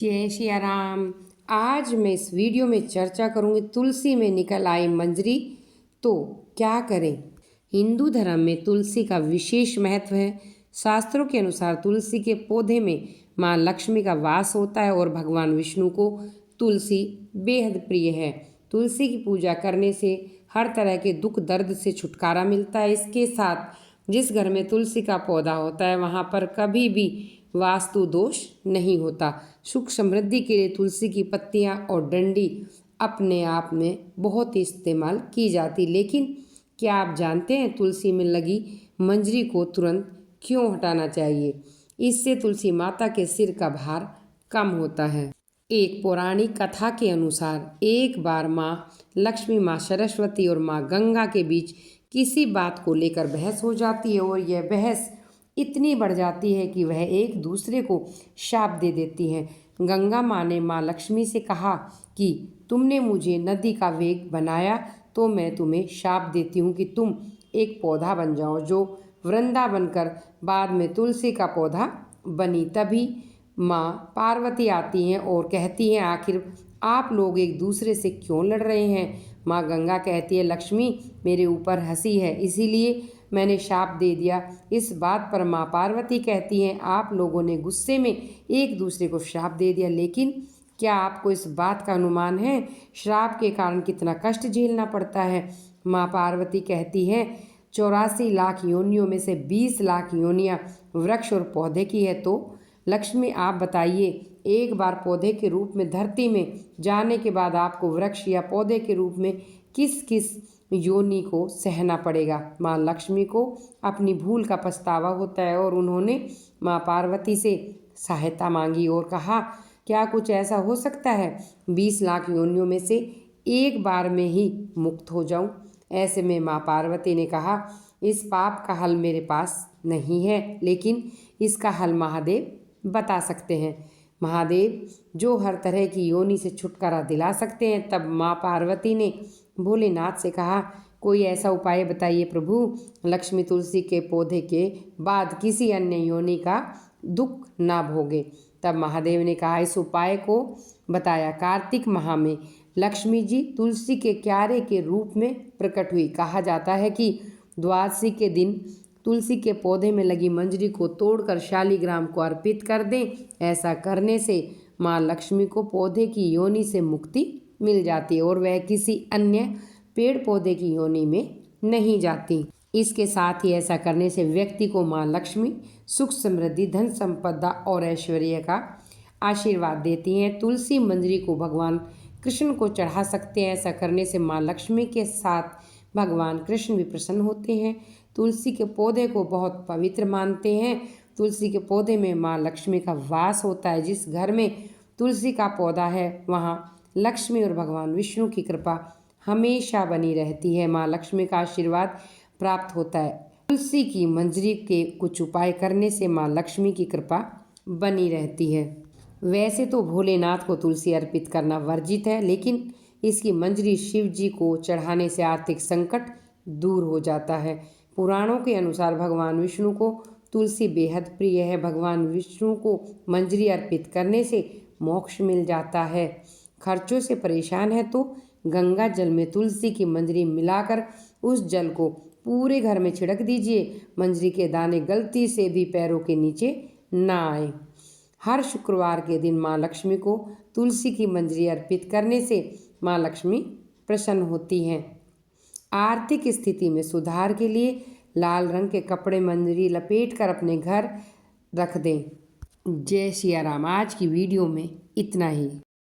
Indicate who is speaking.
Speaker 1: जय सिया राम। आज मैं इस वीडियो में चर्चा करूंगी तुलसी में निकल आई मंजरी तो क्या करें। हिंदू धर्म में तुलसी का विशेष महत्व है। शास्त्रों के अनुसार तुलसी के पौधे में माँ लक्ष्मी का वास होता है और भगवान विष्णु को तुलसी बेहद प्रिय है। तुलसी की पूजा करने से हर तरह के दुख दर्द से छुटकारा मिलता है। इसके साथ जिस घर में तुलसी का पौधा होता है वहाँ पर कभी भी वास्तु दोष नहीं होता। सुख समृद्धि के लिए तुलसी की पत्तियाँ और डंडी अपने आप में बहुत इस्तेमाल की जाती। लेकिन क्या आप जानते हैं तुलसी में लगी मंजरी को तुरंत क्यों हटाना चाहिए? इससे तुलसी माता के सिर का भार कम होता है। एक पौराणिक कथा के अनुसार एक बार माँ लक्ष्मी, माँ सरस्वती और माँ गंगा के बीच किसी बात को लेकर बहस हो जाती है और यह बहस इतनी बढ़ जाती है कि वह एक दूसरे को शाप दे देती हैं। गंगा माँ ने माँ लक्ष्मी से कहा कि तुमने मुझे नदी का वेग बनाया तो मैं तुम्हें शाप देती हूँ कि तुम एक पौधा बन जाओ जो वृंदा बनकर बाद में तुलसी का पौधा बनी। तभी माँ पार्वती आती हैं और कहती हैं, आखिर आप लोग एक दूसरे से क्यों लड़ रहे हैं? माँ गंगा कहती है, लक्ष्मी मेरे ऊपर हंसी है इसीलिए मैंने शाप दे दिया। इस बात पर माँ पार्वती कहती हैं, आप लोगों ने गुस्से में एक दूसरे को श्राप दे दिया, लेकिन क्या आपको इस बात का अनुमान है श्राप के कारण कितना कष्ट झेलना पड़ता है? माँ पार्वती कहती हैं, 84 लाख योनियों में से 20 लाख योनियाँ वृक्ष और पौधे की है। तो लक्ष्मी आप बताइए, एक बार पौधे के रूप में धरती में जाने के बाद आपको वृक्ष या पौधे के रूप में किस किस योनि को सहना पड़ेगा? माँ लक्ष्मी को अपनी भूल का पछतावा होता है और उन्होंने माँ पार्वती से सहायता मांगी और कहा, क्या कुछ ऐसा हो सकता है 20 लाख योनियों में से एक बार में ही मुक्त हो जाऊं? ऐसे में माँ पार्वती ने कहा, इस पाप का हल मेरे पास नहीं है, लेकिन इसका हल महादेव बता सकते हैं। महादेव जो हर तरह की योनि से छुटकारा दिला सकते हैं। तब माँ पार्वती ने भोलेनाथ से कहा, कोई ऐसा उपाय बताइए प्रभु, लक्ष्मी तुलसी के पौधे के बाद किसी अन्य योनि का दुख ना भोगे। तब महादेव ने कहा, इस उपाय को बताया। कार्तिक माह में लक्ष्मी जी तुलसी के क्यारे के रूप में प्रकट हुई। कहा जाता है कि द्वादशी के दिन तुलसी के पौधे में लगी मंजरी को तोड़कर शालिग्राम को अर्पित कर दें। ऐसा करने से माँ लक्ष्मी को पौधे की योनि से मुक्ति मिल जाती है और वह किसी अन्य पेड़ पौधे की योनि में नहीं जाती। इसके साथ ही ऐसा करने से व्यक्ति को माँ लक्ष्मी सुख समृद्धि, धन संपदा और ऐश्वर्य का आशीर्वाद देती हैं। तुलसी मंजरी को भगवान कृष्ण को चढ़ा सकते हैं। ऐसा करने से माँ लक्ष्मी के साथ भगवान कृष्ण भी प्रसन्न होते हैं। तुलसी के पौधे को बहुत पवित्र मानते हैं। तुलसी के पौधे में माँ लक्ष्मी का वास होता है। जिस घर में तुलसी का पौधा है वहाँ लक्ष्मी और भगवान विष्णु की कृपा हमेशा बनी रहती है। माँ लक्ष्मी का आशीर्वाद प्राप्त होता है। तुलसी की मंजरी के कुछ उपाय करने से माँ लक्ष्मी की कृपा बनी रहती है। वैसे तो भोलेनाथ को तुलसी अर्पित करना वर्जित है, लेकिन इसकी मंजरी शिव जी को चढ़ाने से आर्थिक संकट दूर हो जाता है। पुराणों के अनुसार भगवान विष्णु को तुलसी बेहद प्रिय है। भगवान विष्णु को मंजरी अर्पित करने से मोक्ष मिल जाता है। खर्चों से परेशान है तो गंगा जल में तुलसी की मंजरी मिलाकर उस जल को पूरे घर में छिड़क दीजिए। मंजरी के दाने गलती से भी पैरों के नीचे ना आए। हर शुक्रवार के दिन माँ लक्ष्मी को तुलसी की मंजरी अर्पित करने से माँ लक्ष्मी प्रसन्न होती हैं। आर्थिक स्थिति में सुधार के लिए लाल रंग के कपड़े मंजरी लपेट कर अपने घर रख दें। जय सिया राम। आज की वीडियो में इतना ही।